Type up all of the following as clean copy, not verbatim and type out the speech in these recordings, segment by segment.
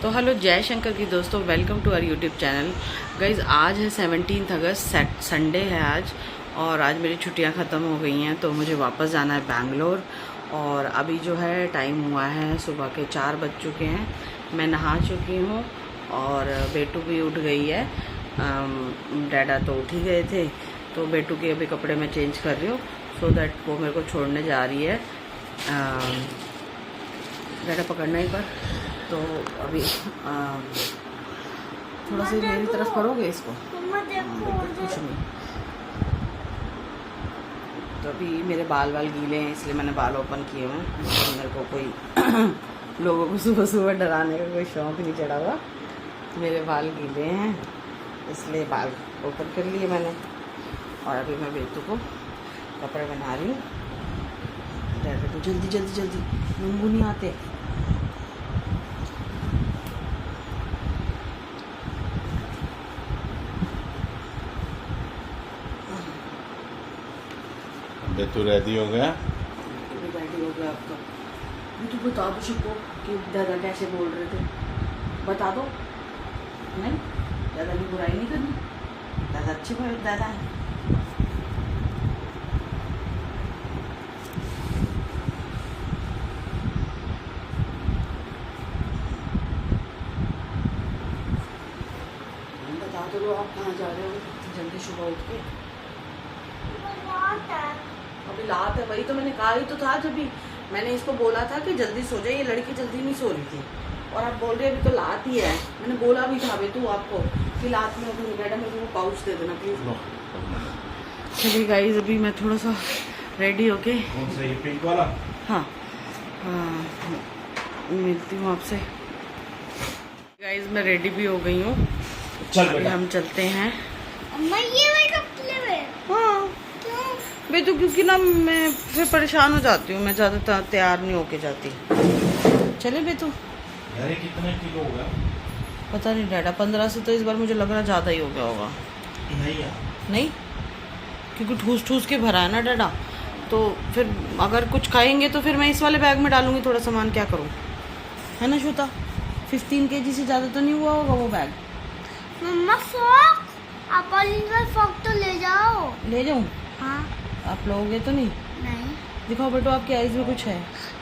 तो हेलो जय शंकर की दोस्तों, welcome to our YouTube channel. Guys आज है 17 अगस्त, संडे है आज, और आज मेरी छुट्टियां ख़त्म हो गई हैं तो मुझे वापस जाना है बैंगलोर। और अभी जो है टाइम हुआ है सुबह के 4 बज चुके हैं। मैं नहा चुकी हूँ और बेटू भी उठ गई है। डैडा तो उठ ही गए थे, तो बेटू के अभी कपड़े मैं चेंज कर रही हूँ सो दैट वो मेरे को छोड़ने जा रही है। डैडा पकड़ना ही पर, तो अभी थोड़ा सा मेरी तरफ करोगे इसको, कुछ नहीं। तो अभी मेरे बाल गीले हैं इसलिए मैंने बाल ओपन किए हुए हैं। तो मेरे को कोई लोगों को सुबह सुबह डराने का कोई शौक नहीं चढ़ा हुआ। तो मेरे बाल गीले हैं इसलिए बाल ओपन कर लिए मैंने। और अभी मैं बेटू को कपड़े बना रही हूँ। तो जल्दी जल्दी जल्दी, नींबू नहीं आते। बेटू रेडी हो गया? रेडी हो गया आपका। तो बता दो सबको कि दादा कैसे बोल रहे थे, बता दो। नहीं, दादा की बुराई नहीं करनी, दादा अच्छे दादा है। बता दो आप कहाँ जा रहे हो जल्दी सुबह उठ के। अभी लात है, वही तो मैंने कहा ही तो था जब भी मैंने इसको बोला था कि जल्दी सो जाए। ये लड़की जल्दी नहीं सो रही थी और आप बोल रहे अभी तो लात ही है। मैंने बोला भी था बेटू आपको कि लात में अभी मैडम मेरे को पाउच दे देना प्लीज। चलिए गाइस, अभी मैं थोड़ा सा रेडी होके पिंक वाला? हाँ, मिलती हूँ आपसे। गाइस मैं रेडी भी हो गई हूँ, हम चलते हैं। हाँ बेटू, क्योंकि ना मैं फिर परेशान हो जाती हूँ, मैं ज़्यादा तैयार नहीं होके जाती। चले बेटू। अरे कितने किलो हो गया? पता नहीं डैडा, 15 से तो इस बार मुझे लग रहा ज़्यादा ही हो गया होगा। नहीं यार, नहीं, क्योंकि ठूस ठूस के भरा है ना डैडा। तो फिर अगर कुछ खाएंगे तो फिर मैं इस वाले बैग में डालूंगी थोड़ा सामान, क्या करूँ, है ना श्वेता? 15 kg से ज़्यादा तो नहीं हुआ होगा वो बैग। मम्मा फ्रॉक, आप ऑलिवर फ्रॉक तो ले जाओ। ले जाऊँ? हाँ। आप लोगे तो नहीं? नहीं। दिखाओ बेटो, आपकी आईज में कुछ है?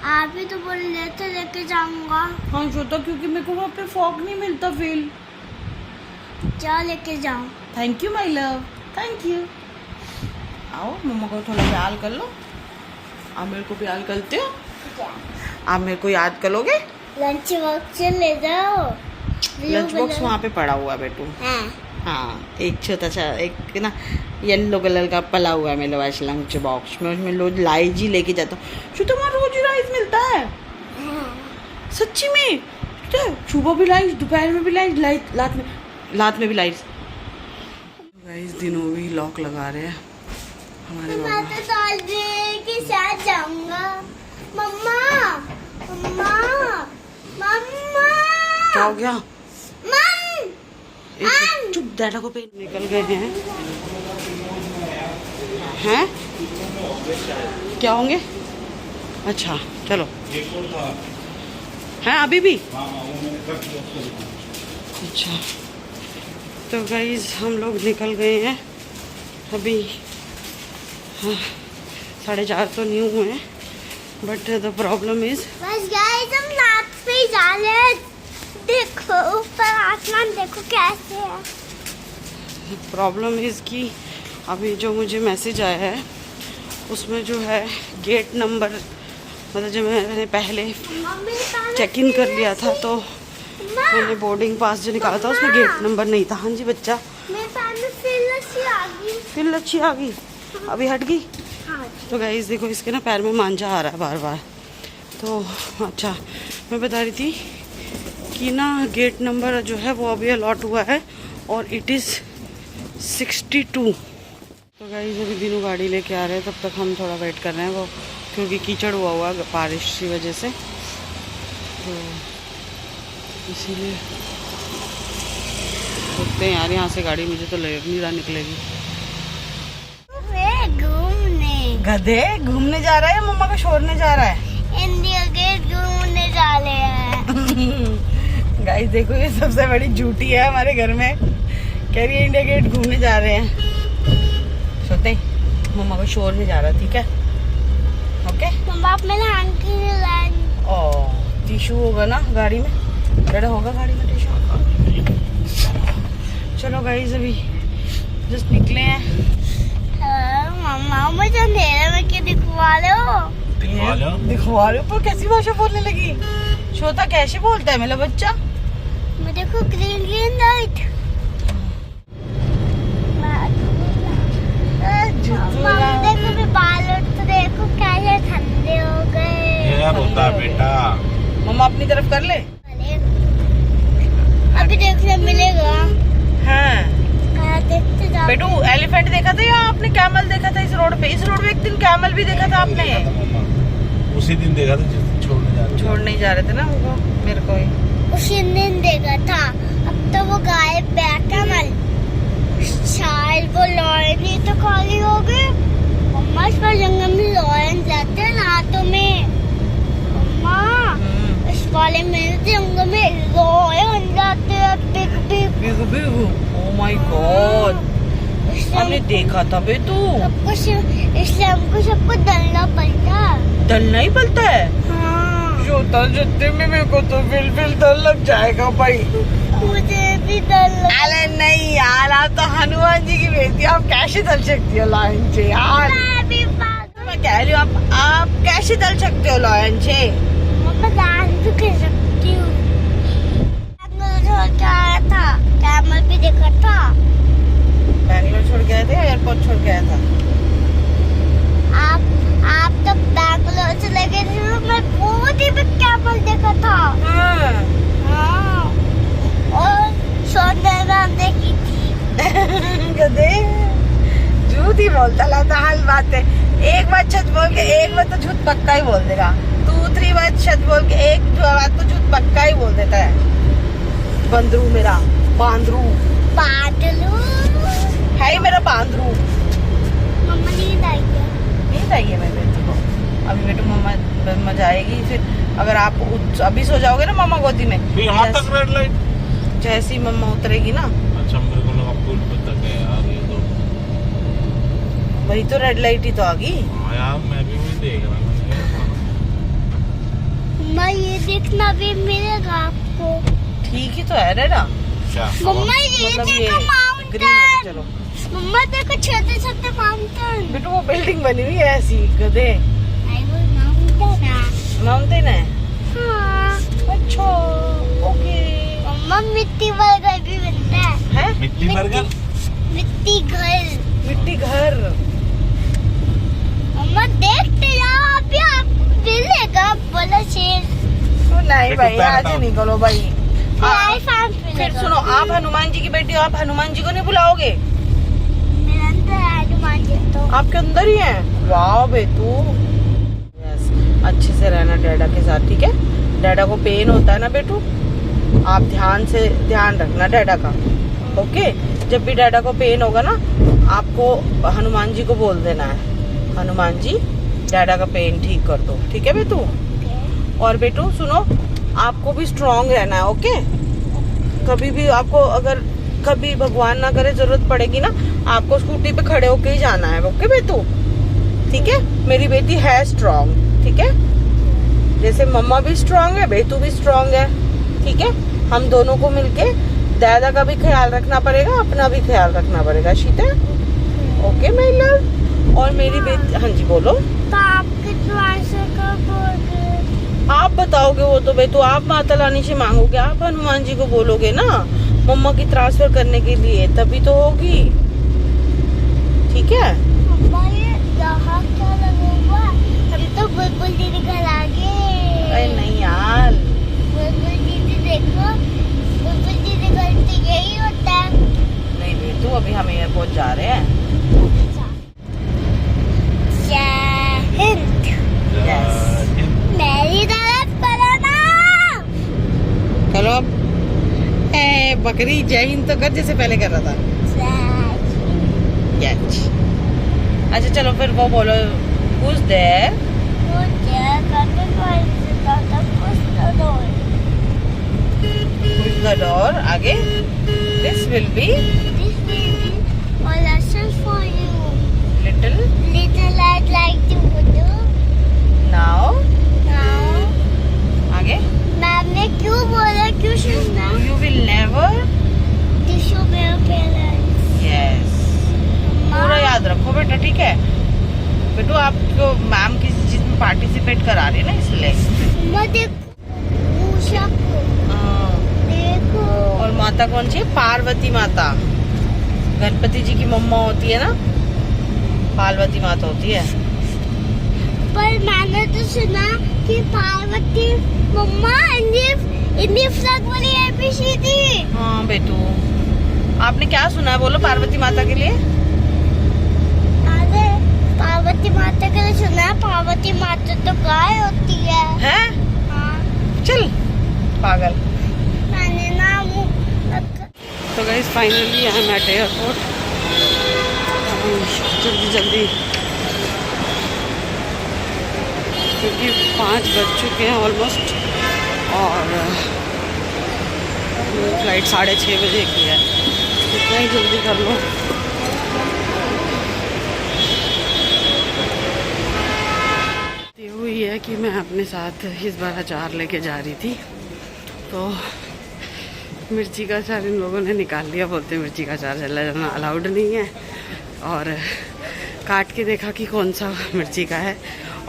आप ही तो बोल रहे थे लेके जाऊंगा। हाँ श्वेता, क्योंकि मेरे को वहाँ पे फॉक नहीं मिलता फील। क्या लेके जाऊं? Thank you my love, thank you. आओ मम्मा को थोड़ा प्यार कर लो। आप मेरे को प्यार करते हो? क्या? आप मेरे को याद करोगे? लंच बॉक्स से ले जाओ। लंच बॉक्स वहाँ पे पड़ा हुआ है बेटू। हाँ, एक छोटा सा एक ना येलो कलर का पला हुआ है मेरे पास लंच बॉक्स में। उसमें रोज राइस ही लेके जाता हूँ। तो तुम्हारा रोज ही राइस मिलता है? सच्ची में? सुबह भी राइस, दोपहर में भी राइस, रात में भी राइस। गाइस दिनों भी लॉक लगा रहे हैं हमारे मैं तो दादी के साथ जाऊंगा। मम्मा, मम्मा, मम्मा। क्या हो गया? मम, चुप, डैडा को पे निकल गए हैं। हैं? क्या होंगे? अच्छा चलो। हैं अभी भी? अच्छा, तो गाइस हम लोग निकल गए हैं अभी। हाँ, 4:30 तो नहीं हुए हैं, बट द प्रॉब्लम इज बस गाइस हम रात पे ही जा रहे हैं। देखो ऊपर आसमान देखो कैसे है। प्रॉब्लम इज़ कि अभी जो मुझे मैसेज आया है उसमें जो है गेट नंबर, मतलब जो मैंने पहले चेक इन कर लिया था तो मैंने बोर्डिंग पास जो निकाला था उसमें गेट नंबर नहीं था। हाँ जी बच्चा, मेरे पास में फिर अच्छी आ गई, अभी हट गई। हाँ। तो गाइस देखो, इसके ना पैर में मांझा आ रहा है बार बार। तो अच्छा, मैं बता रही थी कि ना गेट नंबर जो है वो अभी अलॉट हुआ है और इट इज़ 62। तो गाइस अभी दिनों गाड़ी लेके आ रहे हैं, तब तक हम थोड़ा वेट कर रहे हैं वो, क्योंकि कीचड़ हुआ बारिश की वजह से, तो इसीलिए देखते हैं यार। यहाँ से गाड़ी मुझे तो लग नहीं रहा निकलेगी। घूमने गधे घूमने जा रहा है या मम्मा को छोड़ने जा रहा है? इंडिया गेट घूमने जा रहे हैं। गाइस देखो ये सबसे बड़ी झूठी है हमारे घर में, कह रही है इंडिया गेट घूमने जा रहे हैं। सोते मम्मा को शोर में जा रहा, ठीक है ओके। मम्मा आप मेरे आंटी ने लाया। ओ टिशू होगा ना गाड़ी में, डरा होगा गाड़ी में टिशू। चलो गाइस अभी जस्ट निकले हैं। मम्मा मुझे अंधेरे में क्यों दिखवा रहे हो? दिखवा रहे हो पर कैसी भाषा बोलने लगी? छोटा कैसे बोलता है मेरा बच्चा? मैं देखो ग्रीन ग्रीन लाइट। मम्मा देखो मेरे बाल तो देखो कैसे ठंडे हो गए। यार होता है बेटा। मम्मा अपनी तरफ कर ले। अभी देखने मिलेगा। हाँ देखते जाओ। बेटू एलिफेंट देखा था या आपने कैमल देखा था इस रोड पे? इस रोड पे एक दिन कैमल भी देखा था आपने? उसी दिन देखा था जिस दिन छोड़ नहीं जा रहे थे ना वो मेरे को ही। उसी दिन देखा था, अब तो वो गायब बैठा मल। शायद वो लॉयन ही तो खाली हो गए। मम्मा इस पर जंगल में लॉयन जाते हैं रातों में। मम्मा इस वाले में जंगल में लॉयन जाते हैं big big बिगू बिगू। Oh my God, हमने देखा था बे तू। सबको इसलिए हमको सबको डरना पड़ता है। डरना ही पड़ता है। हाँ छोटा जितने में मेरे को तो बिल्कुल डर लग जाएगा भाई। मुझे भी डर लग। अरे नहीं यार, आप तो हनुमान जी की बेटी, आप कैसे डर सकती हो लॉयन से यार? मैं कह रही हूँ आप कैसे डर सकते हो लॉयन से? मम्मा डांस भी कर सकती हूँ। छोड़ के आया था, कैमल भी देखा था। बैंगलोर छोड़ के आए थे या एयरपोर्ट छोड़ के आया था? आप तो बैंगलोर से लगे थे, मैं बहुत ही बिग कैमल देखा था। हाँ और सोने में देखी थी। गधे झूठ ही बोलता लाता हाल बात है। एक बार सच बोल के एक बार तो झूठ पक्का ही बोल देगा। 2-3 बार सच बोल के एक बात तो झूठ पक्का ही बोल देता है। बंदरू मेरा बांदरू है ही मेरा बांदरू। मम्मा नींद आई है। नींद आई है मेरे बेटे को। अभी बेटू मम्मा जाएगी, फिर अगर आप अभी सो जाओगे ना मम्मा गोदी में, यहाँ तक रेड लाइट जैसी ही मम्मा उतरेगी ना। अच्छा मेरे को लगा पुल पे तक है यार ये तो। वही तो रेड लाइट ही तो आ गई। हाँ यार मैं भी वही देख रहा हूँ। मम्मा ये देखना भी मिलेगा आपको। ठीक ही तो है रेडा। क्या मम्मा ये मतलब ये देखो ग्रीन है। माउंटेन। चलो मम्मा देखो छोटे छोटे माउंटेन। बेटू वो बिल्डिंग बनी हुई है ऐसी गधे। वो माउंटेन है। माउंटेन है। हाँ। अच्छा ओके। मम्मा मिट्टी बर्गर भी बनता है। है मिट्टी बर्गर। मिट्टी घर। मिट्टी घर। मम्मा देखते जाओ, अभी आपको मिलेगा बोला शेर। नहीं भाई आज ही निकलो भाई। फिर फिर सुनो, आप हनुमान जी की बेटी हो, आप हनुमान जी को नहीं बुलाओगे? मेरे अंदर है हनुमान जी तो। आपके अंदर ही है। वाह बेटू यस, अच्छे से रहना डैडा के साथ, ठीक है? डैडा को पेन होता है ना बेटू, आप ध्यान रखना डैडा का, ओके? जब भी डैडा को पेन होगा ना, आपको हनुमान जी को बोल देना है, हनुमान जी डैडा का पेन ठीक कर दो, ठीक है बेटू? और बेटू सुनो, आपको भी स्ट्रांग रहना है, ओके? कभी भी आपको अगर कभी भगवान ना करे जरूरत पड़ेगी ना, आपको स्कूटी पे खड़े होके ही जाना है, ओके बेटू? ठीक है? मेरी बेटी है स्ट्रांग, ठीक है? जैसे मम्मा भी स्ट्रांग है, बेटू भी स्ट्रांग है, ठीक है? हम दोनों को मिलके दादा का भी ख्याल रखना पड़ेगा, अपना भी ख्याल रखना पड़ेगा, शीता? Okay my love. और मेरी बेटी, हाँ जी बोलो। तो आप कितना से करोगे? आप बताओगे वो तो बेटू, आप माता रानी से मांगोगे, आप हनुमान जी को बोलोगे ना मम्मा की ट्रांसफर करने के लिए, तभी तो होगी, ठीक है? मम्मा ये यहाँ क्या लगेगा? हम तो बुलबुल दीदी घर आ गए। अरे नहीं यार, बुलबुल दीदी देखो, बुलबुल दीदी घर तो यही होता है। नहीं बेटू, अभी हम एयरपोर्ट जा रहे हैं। जय हिंद। मेरी तरफ करो ना। चलो अब बकरी जय हिंद तो कर जैसे पहले कर रहा था। यस। अच्छा चलो फिर वो बोलो, who's there? मुझे करने को कुछ तो दो। the door. आगे. This will be This will be a lesson for you. little. Little I'd like to do. Now. Now, आगे. मैम ने क्यों बोला क्यों सुनना? You will never. Disobey your parents. Yes. पूरा याद रखो बेटा, ठीक है? बेटू आपको मैम किसी चीज में पार्टिसिपेट करा रही है ना, इसलिए. मैं देखो उषा को देखो. और माता कौन सी है? पार्वती माता. गणपति जी की मम्मा होती है ना, पार्वती माता होती है. पर मैंने तो सुना कि पार्वती मम्मा इंडी फ्लैग वाली ABCD. हाँ बेटू, आपने क्या सुना है बोलो पार्वती माता के लिए? अरे पार्वती माता के लिए सुना है. पार्वती माता तो गाय होती है. हैं? हाँ, चल पागल. मैंने ना तो guys finally I am eight airport. जल्दी जल्दी, क्योंकि 5 बज चुके हैं ऑलमोस्ट और फ्लाइट 6:30 बजे की है. इतना ही जल्दी कर लो. ये हुई है कि मैं अपने साथ इस बार अचार लेके जा रही थी, तो मिर्ची का अचार इन लोगों ने निकाल लिया. बोलते मिर्ची का अचार चला जाना अलाउड नहीं है. और काट के देखा कि कौन सा मिर्ची का है,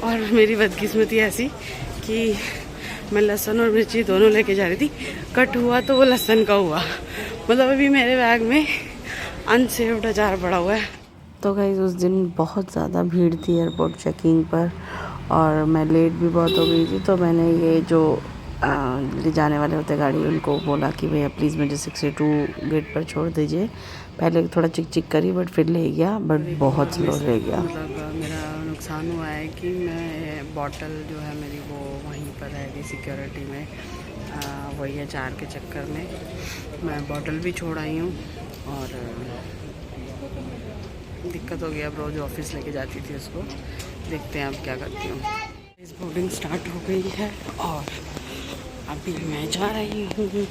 और मेरी बदकिस्मती ऐसी कि मैं लहसुन और मिर्ची दोनों लेके जा रही थी. कट हुआ तो वो लहसुन का हुआ. मतलब अभी मेरे बैग में अनसेव्ड अचार पड़ा हुआ है. तो गाइस उस दिन बहुत ज़्यादा भीड़ थी एयरपोर्ट चेकिंग पर, और मैं लेट भी बहुत हो गई थी. तो मैंने ये जो ले जाने वाले होते गाड़ी, उनको बोला कि भैया प्लीज़ मुझे 62 गेट पर छोड़ दीजिए. पहले थोड़ा चिक चिक करी बट फिर ले गया, बट बहुत स्लो ले गया. मतलब मेरा नुकसान हुआ है कि मैं बॉटल जो है मेरी वो वहीं पर रहेगी सिक्योरिटी में. वही अचार के चक्कर में मैं बॉटल भी छोड़ आई हूँ, और दिक्कत हो गया. अब रोज़ ऑफिस लेके जाती थी उसको. देखते हैं अब क्या करती हूँ. इस बोर्डिंग स्टार्ट हो गई है और अभी मैं जा रही हूँ.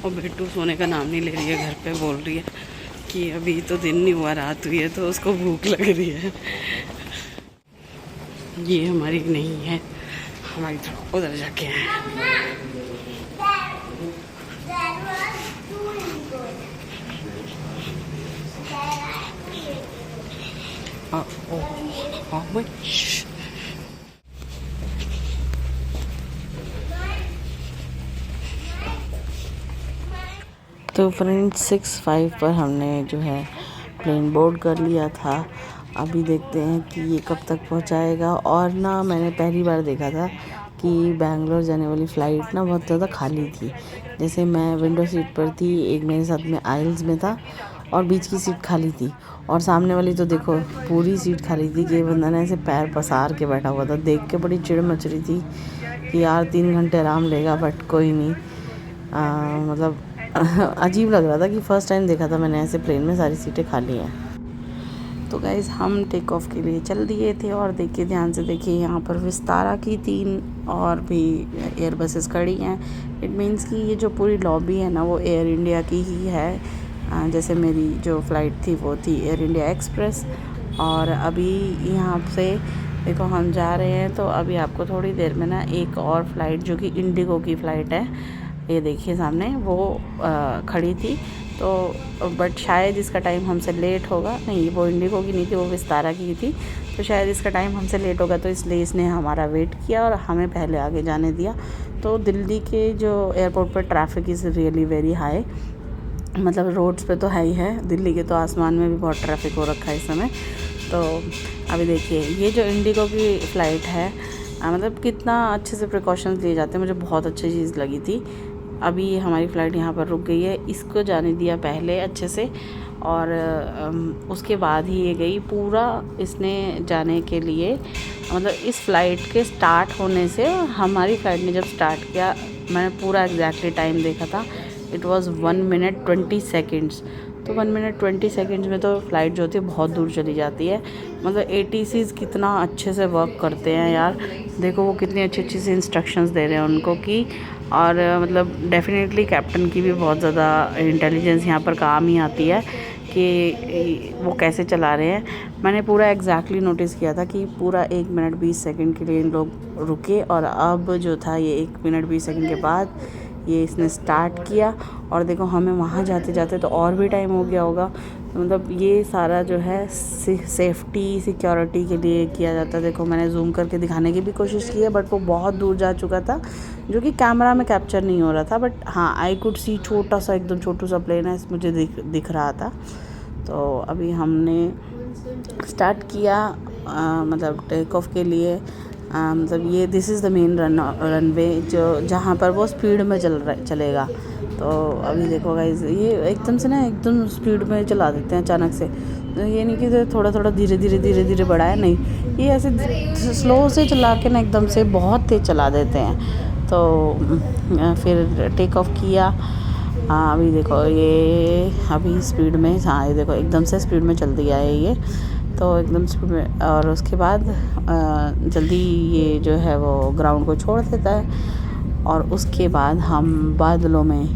और बेटू सोने का नाम नहीं ले रही है. घर पे बोल रही है कि अभी तो दिन नहीं हुआ, रात हुई है, तो उसको भूख लग रही है. ये हमारी नहीं है, हमारी थोड़ा उधर जाके हैं. How much? तो फ्रेंड्स 6:05 पर हमने जो है प्लेन बोर्ड कर लिया था. अभी देखते हैं कि ये कब तक पहुंचाएगा. और ना मैंने पहली बार देखा था कि बैंगलोर जाने वाली फ़्लाइट ना बहुत ज़्यादा खाली थी. जैसे मैं विंडो सीट पर थी, एक मेरे साथ में आइल्स में था, और बीच की सीट खाली थी, और सामने वाली तो देखो पूरी सीट खाली थी कि बंदा ने ऐसे पैर पसार के बैठा हुआ था. देख के बड़ी चिड़ मच रही थी कि यार 3 घंटे आराम लेगा, बट कोई नहीं. मतलब अजीब लग रहा था कि फ़र्स्ट टाइम देखा था मैंने ऐसे प्लेन में सारी सीटें खाली हैं. तो गाइज़ हम टेक ऑफ के लिए चल दिए थे, और देखिए ध्यान से देखिए यहाँ पर विस्तारा की 3 और भी एयर बसेस खड़ी हैं. इट मीन्स कि ये जो पूरी लॉबी है ना वो एयर इंडिया की ही है. जैसे मेरी जो फ़्लाइट थी वो थी एयर इंडिया एक्सप्रेस. और अभी यहाँ से देखो हम जा रहे हैं, तो अभी आपको थोड़ी देर में ना एक और फ़्लाइट जो कि इंडिगो की फ़्लाइट है, ये देखिए सामने वो खड़ी थी. तो बट शायद इसका टाइम हमसे लेट होगा. नहीं, वो इंडिगो की नहीं थी, वो विस्तारा की थी. तो शायद इसका टाइम हमसे लेट होगा, तो इसलिए इसने हमारा वेट किया और हमें पहले आगे जाने दिया. तो दिल्ली के जो एयरपोर्ट पर traffic is really very high. मतलब रोड्स पे तो है ही है, दिल्ली के तो आसमान में भी बहुत ट्रैफिक हो रखा है इस समय. तो अभी देखिए ये जो इंडिगो की फ़्लाइट है, मतलब कितना अच्छे से प्रिकॉशंस लिए जाते हैं. मुझे बहुत अच्छी चीज़ लगी थी. अभी हमारी फ़्लाइट यहाँ पर रुक गई है, इसको जाने दिया पहले अच्छे से, और उसके बाद ही ये गई. पूरा इसने जाने के लिए, मतलब इस फ़्लाइट के स्टार्ट होने से, हमारी फ़्लाइट ने जब स्टार्ट किया, मैंने पूरा एग्जैक्टली टाइम देखा था. It was 1 minute 20 seconds. तो 1 मिनट 20 सेकेंड्स में तो फ़्लाइट जो होती है बहुत दूर चली जाती है. मतलब ATCs कितना अच्छे से वर्क करते हैं यार. देखो वो कितनी अच्छी अच्छी सी इंस्ट्रक्शंस दे रहे हैं उनको कि और मतलब डेफिनेटली कैप्टन की भी बहुत ज़्यादा इंटेलिजेंस यहाँ पर काम ही आती है कि वो कैसे चला रहे हैं। मैंने पूरा एग्जैक्टली नोटिस किया था कि पूरा 1 मिनट 20 सेकंड के लिए इन लोग रुके, और अब जो था ये 1 मिनट 20 सेकंड के बाद ये इसने स्टार्ट किया। और देखो हमें वहाँ जाते जाते तो और भी टाइम हो गया होगा। तो मतलब ये सारा जो है सेफ्टी सिक्योरिटी के लिए किया जाता है। देखो मैंने जूम करके दिखाने की भी कोशिश की है, बट वो बहुत दूर जा चुका था जो कि कैमरा में कैप्चर नहीं हो रहा था। बट हाँ, आई कुड सी छोटा सा, एकदम छोटू सा प्लेन है, मुझे दिख रहा था। तो अभी हमने स्टार्ट किया मतलब टेक ऑफ के लिए। मतलब ये this is the main runway जो जहाँ पर वो स्पीड में चलेगा। तो अभी देखो गाइस, ये एकदम से ना एकदम स्पीड में चला देते हैं अचानक से। तो ये नहीं कि थोड़ा थोड़ा धीरे धीरे बढ़ाया, नहीं, ये ऐसे स्लो से चला के ना एकदम से बहुत तेज़ चला देते हैं। तो फिर टेक ऑफ किया। अभी देखो ये अभी स्पीड में, हाँ ये देखो एकदम से स्पीड में चल दिया है ये, तो एकदम स्पीड में। और उसके बाद जल्दी ये जो है वो ग्राउंड को छोड़ देता है, और उसके बाद हम बादलों में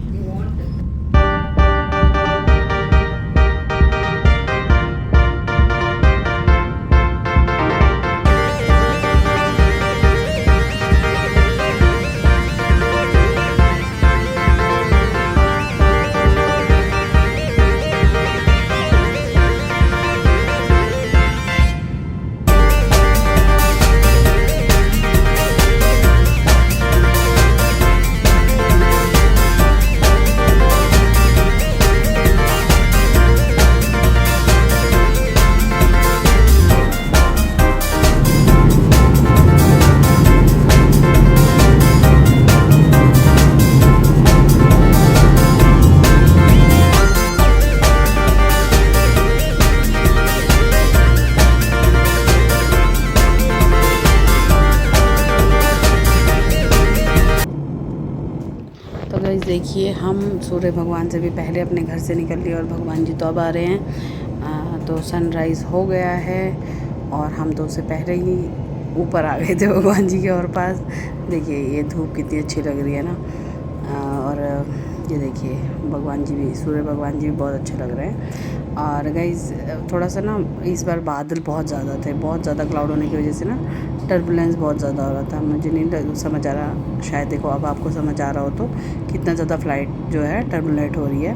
देखिए, हम सूर्य भगवान से भी पहले अपने घर से निकल लिए और भगवान जी तो अब आ रहे हैं। तो सनराइज़ हो गया है और हम तो उससे पहले ही ऊपर आ गए थे भगवान जी के और पास। देखिए ये धूप कितनी अच्छी लग रही है ना। और ये देखिए भगवान जी भी, सूर्य भगवान जी भी बहुत अच्छे लग रहे हैं। और गाइस थोड़ा सा ना इस बार बादल बहुत ज़्यादा थे, बहुत ज़्यादा क्लाउड होने की वजह से ना टर्बुलेंस बहुत ज़्यादा हो रहा था। मुझे नहीं समझ आ रहा, शायद देखो अब आपको समझ आ रहा हो तो कितना ज़्यादा फ़्लाइट जो है टर्बुलेंट हो रही है।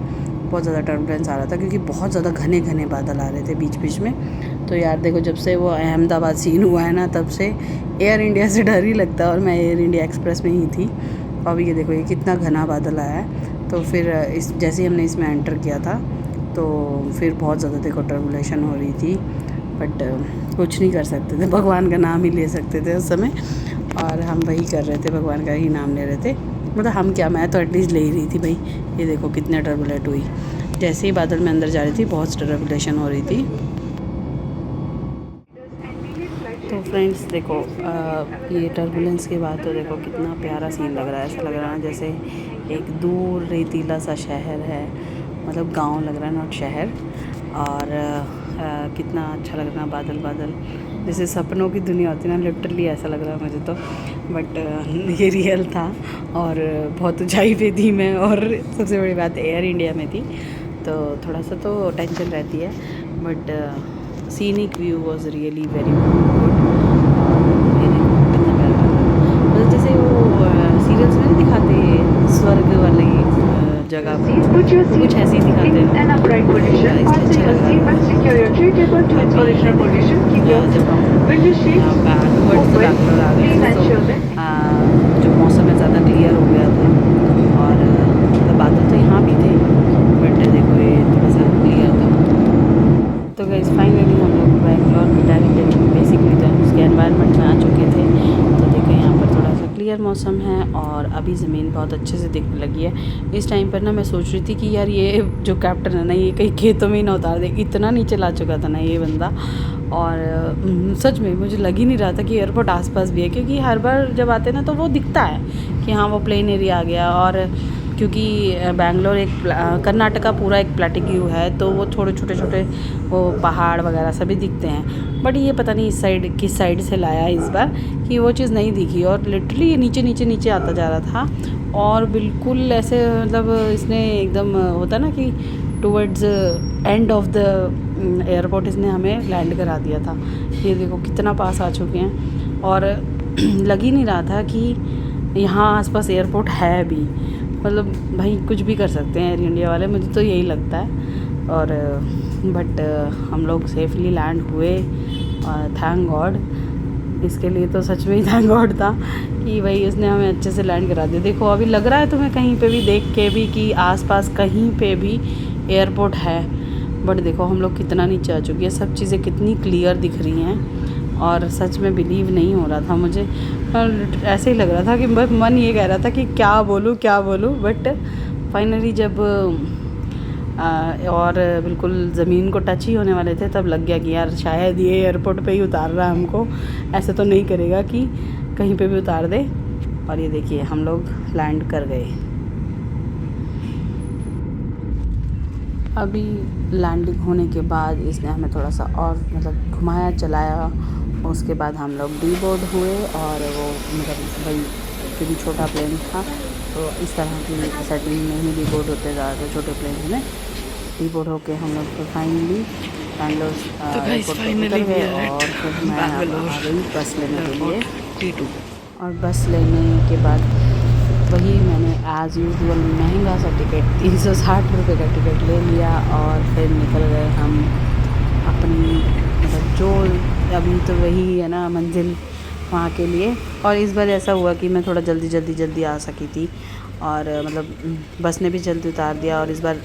बहुत ज़्यादा टर्बुलेंस आ रहा था क्योंकि बहुत ज़्यादा घने घने बादल आ रहे थे बीच बीच में। तो यार देखो, जब से वो अहमदाबाद सीन हुआ है ना, तब से एयर इंडिया से डर ही लगता है। और मैं एयर इंडिया एक्सप्रेस में ही थी। अब ये देखो ये कितना घना बादल आया है। तो फिर जैसे ही हमने इसमें एंटर किया था तो फिर बहुत ज़्यादा देखो टर्बुलेशन हो रही थी। बट कुछ नहीं कर सकते थे, भगवान का नाम ही ले सकते थे उस समय। और हम वही कर रहे थे, भगवान का ही नाम ले रहे थे। मतलब हम क्या, मैं तो एटलीस्ट ले ही रही थी भाई। ये देखो कितने टर्बुलेंट हुई, जैसे ही बादल में अंदर जा रही थी बहुत टर्बुलेशन हो रही थी। तो फ्रेंड्स देखो ये टर्बुलेंस के बाद तो देखो कितना प्यारा सीन लग रहा है। ऐसा लग रहा है जैसे एक दूर रेतीला सा शहर है, मतलब गांव लग रहा है, नॉट शहर। और कितना अच्छा लग रहा है, बादल बादल जैसे सपनों की दुनिया होती है ना, लिटरली ऐसा लग रहा है मुझे तो। बट ये रियल था। और बहुत ऊंचाई पे थी मैं, और सबसे बड़ी बात एयर इंडिया में थी, तो थोड़ा सा तो टेंशन रहती है। But scenic view was really very good. मतलब जैसे वो सीरियल्स में नहीं दिखाते स्वर्ग वाली जगह, कुछ ऐसे ही दिखाते हैं। बैंगलोर आ गए तो जो मौसम है ज़्यादा क्लियर हो गया था। और मतलब बादल तो यहाँ भी थे, बट देखो ये थोड़ा सा क्लियर था। तो गाइस फाइनली हम लोग बैंगलोर में बेसिकली तो उसके एनवायरनमेंट में आ चुके थे। तो देखो यहाँ पर थोड़ा सा क्लियर मौसम है और अभी ज़मीन बहुत अच्छे से दिखने लगी है। इस टाइम पर ना मैं सोच रही थी कि यार ये जो कैप्टन है ना, ये कहीं खेतों में ही ना उतार दे, इतना नीचे ला चुका था ना ये बंदा। और सच में मुझे लग ही नहीं रहा था कि एयरपोर्ट आसपास भी है, क्योंकि हर बार जब आते हैं ना तो वो दिखता है कि हाँ वो प्लेन एरिया आ गया। और क्योंकि बैंगलोर एक कर्नाटका पूरा एक प्लेटिक व्यू है, तो वो थोड़े छोटे छोटे वो पहाड़ वगैरह सभी दिखते हैं। बट ये पता नहीं इस साइड किस साइड से लाया इस बार कि वो चीज़ नहीं दिखी, और लिटरली ये नीचे नीचे नीचे आता जा रहा था। और बिल्कुल ऐसे मतलब इसने एकदम होता ना कि towards end of the airport इसने हमें लैंड करा दिया था। ये देखो कितना पास आ चुके हैं और लग ही नहीं रहा था कि यहाँ आसपास एयरपोर्ट है भी। मतलब भाई कुछ भी कर सकते हैं एयर इंडिया वाले, मुझे तो यही लगता है। और बट हम लोग सेफली लैंड हुए, थैंक गॉड। इसके लिए तो सच में ही थैंक गॉड था कि भाई उसने हमें अच्छे से लैंड करा दिया। देखो अभी लग रहा है तुम्हें कहीं पे भी देख के भी कि आसपास कहीं पे भी एयरपोर्ट है, बट देखो हम लोग कितना नीचे आ चुके हैं, सब चीज़ें कितनी क्लियर दिख रही हैं और सच में बिलीव नहीं हो रहा था मुझे। ऐसे ही लग रहा था कि बस मन ये कह रहा था कि क्या बोलूँ, बट फाइनली जब और बिल्कुल ज़मीन को टच ही होने वाले थे तब लग गया कि यार शायद ये एयरपोर्ट पे ही उतार रहा है हमको, ऐसे तो नहीं करेगा कि कहीं पे भी उतार दे। और ये देखिए हम लोग लैंड कर गए। अभी लैंडिंग होने के बाद इसने हमें थोड़ा सा और मतलब घुमाया चलाया, उसके बाद हम लोग डीबोर्ड हुए। और वो मतलब भाई क्योंकि छोटा प्लेन था तो इस तरह की सेटिंग में ही डीबोर्ड होते ज़्यादातर छोटे प्लेन में। डीबोर्ड होके हम लोग तो फाइनली बैंगलोर एयरपोर्ट पर उतर गए और फिर मैं आ गई बस लेने के लिए T2। और बस लेने के बाद वही मैंने एज़ यूजुअल महंगा सा टिकट 360 रुपये का टिकट ले लिया और फिर निकल गए हम अपनी मतलब जो अभी तो वही है ना मंजिल वहाँ के लिए। और इस बार ऐसा हुआ कि मैं थोड़ा जल्दी आ सकी थी और मतलब बस ने भी जल्दी उतार दिया और इस बार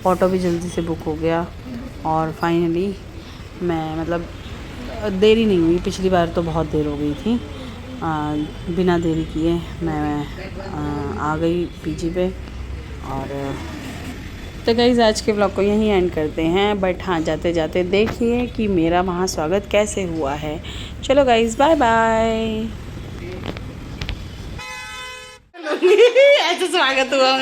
ऑटो भी जल्दी से बुक हो गया। और फाइनली मैं मतलब देरी नहीं हुई, पिछली बार तो बहुत देर हो गई थी। बिना देरी किए मैं आ गई पीजी पे। और तो गाइज़ आज के ब्लॉग को यहीं एंड करते हैं, बट हाँ जाते जाते देखिए कि मेरा वहाँ स्वागत कैसे हुआ है। चलो गाइज़ बाय बाय। ऐसा स्वागत हुआ।